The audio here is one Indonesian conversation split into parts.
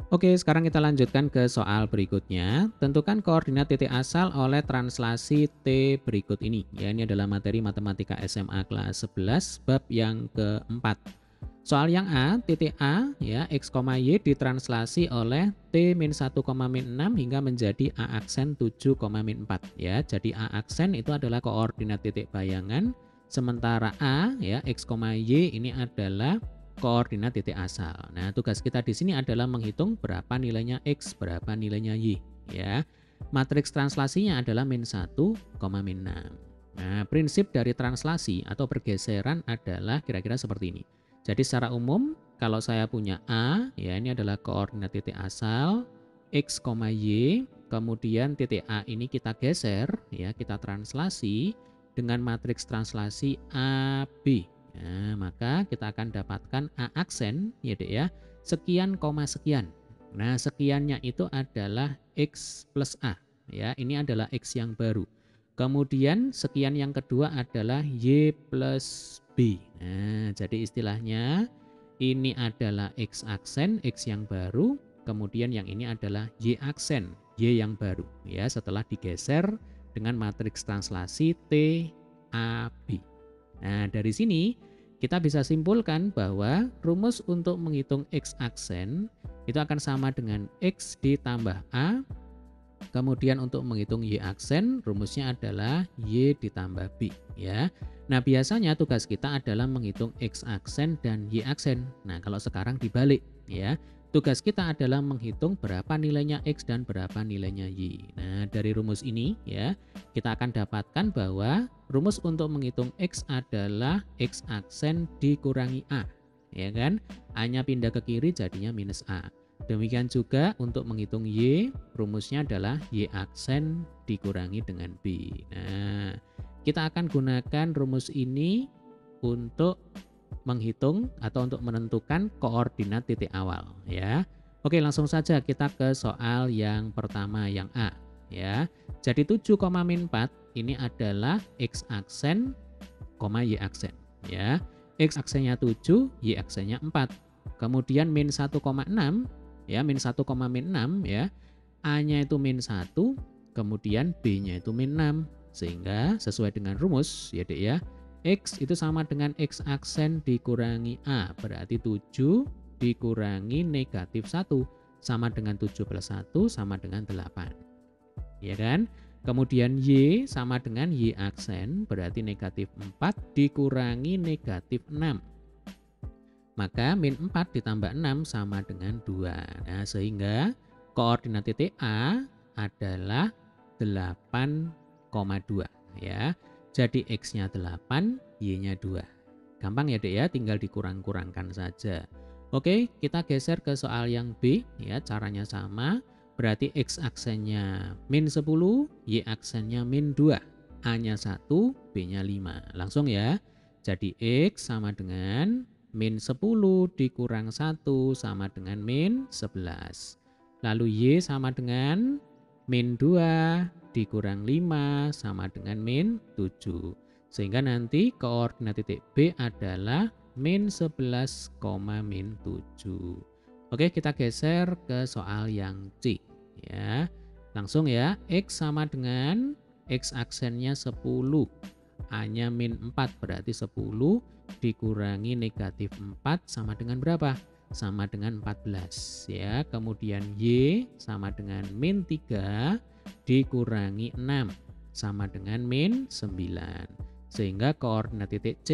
Oke, sekarang kita lanjutkan ke soal berikutnya. Tentukan koordinat titik asal oleh translasi T berikut ini. Ya, ini adalah materi matematika SMA kelas 11 bab yang keempat. Soal yang A, titik A ya X, Y ditranslasi oleh T min 1, min 6 hingga menjadi A aksen 7, min 4 ya. Jadi A aksen itu adalah koordinat titik bayangan, sementara A ya X, Y ini adalah koordinat titik asal. Nah, tugas kita di sini adalah menghitung berapa nilainya X, berapa nilainya Y ya. Matriks translasinya adalah min 1, min 6. Nah, prinsip dari translasi atau pergeseran adalah kira-kira seperti ini. Jadi secara umum kalau saya punya A, ya ini adalah koordinat titik asal X, Y, kemudian titik A ini kita geser, ya kita translasi dengan matriks translasi AB. Nah, maka kita akan dapatkan A aksen, ya Dek ya, sekian, sekian. Nah, sekiannya itu adalah X plus A, ya ini adalah X yang baru. Kemudian sekian yang kedua adalah Y plus B. Nah, jadi istilahnya ini adalah X aksen, X yang baru. Kemudian yang ini adalah Y aksen, Y yang baru. Ya, setelah digeser dengan matriks translasi T, A, B. Nah, dari sini kita bisa simpulkan bahwa rumus untuk menghitung X aksen itu akan sama dengan X ditambah A. Kemudian untuk menghitung Y aksen, rumusnya adalah Y ditambah B ya. Nah, biasanya tugas kita adalah menghitung X aksen dan Y aksen. Nah, kalau sekarang dibalik ya. Tugas kita adalah menghitung berapa nilainya X dan berapa nilainya Y. Nah, dari rumus ini ya, kita akan dapatkan bahwa rumus untuk menghitung X adalah X aksen dikurangi A. Ya kan? A-nya pindah ke kiri jadinya minus A. Demikian juga untuk menghitung Y, rumusnya adalah Y aksen dikurangi dengan B. Nah, kita akan gunakan rumus ini untuk menghitung atau untuk menentukan koordinat titik awal ya. Oke, langsung saja kita ke soal yang pertama yang A ya. Jadi 7, min 4 ini adalah X aksen, Y aksen ya. X aksennya 7, Y aksennya 4. Kemudian min 1,6 ya, min 1, min 6 ya. A-nya itu min 1, kemudian B-nya itu min 6. Sehingga sesuai dengan rumus ya Dek ya, X itu sama dengan X aksen dikurangi A, berarti 7 dikurangi negatif 1 sama dengan 7 plus 1 sama dengan 8. Ya kan? Kemudian Y sama dengan Y aksen, berarti negatif 4 dikurangi negatif 6. Maka min 4 ditambah 6 sama dengan 2. Nah, sehingga koordinat titik A adalah 8,2 ya. Jadi X-nya 8, Y-nya 2. Gampang ya Dek ya, tinggal dikurang-kurangkan saja. Oke, kita geser ke soal yang B ya, caranya sama. Berarti X aksennya min 10, Y aksennya min 2. A-nya 1, B-nya 5. Langsung ya. Jadi X sama dengan min 10 dikurang 1 sama dengan min 11. Lalu Y sama dengan min 2 dikurang 5 sama dengan min 7. Sehingga nanti koordinat titik B adalah min 11, min 7. Oke, kita geser ke soal yang C ya. Langsung ya, X sama dengan X aksennya 10. A-nya min 4 berarti 10 dikurangi negatif 4 sama dengan berapa? Sama dengan 14 ya. Kemudian Y sama dengan min 3 dikurangi 6 sama dengan min 9. Sehingga koordinat titik C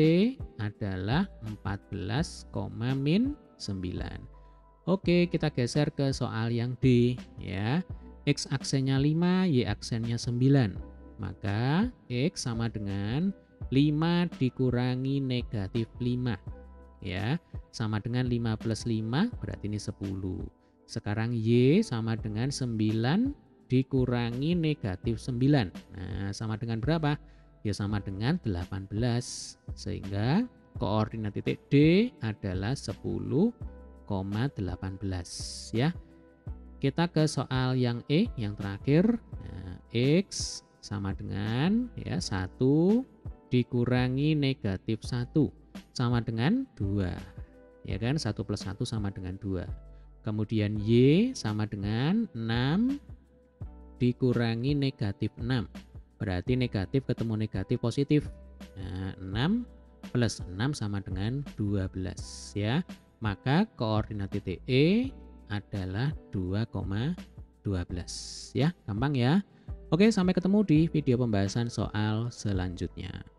adalah 14, min 9. Oke, kita geser ke soal yang D ya. X aksennya 5, Y aksennya 9. Maka X sama dengan 5 dikurangi negatif 5 ya, sama dengan 5 plus 5 berarti ini 10. Sekarang Y sama dengan 9 dikurangi negatif 9. Nah, sama dengan berapa? Ya sama dengan 18. Sehingga koordinat titik D adalah 10,18 ya. Kita ke soal yang E yang terakhir. Nah, X sama dengan ya 1 dikurangi negatif 1 sama dengan 2. Ya kan? 1 plus 1 sama dengan 2. Kemudian Y sama dengan 6 dikurangi negatif 6. Berarti negatif ketemu negatif positif. Nah, 6 plus 6 sama dengan 12 ya. Maka koordinat titik E adalah 2,12 ya. Gampang ya. Oke, sampai ketemu di video pembahasan soal selanjutnya.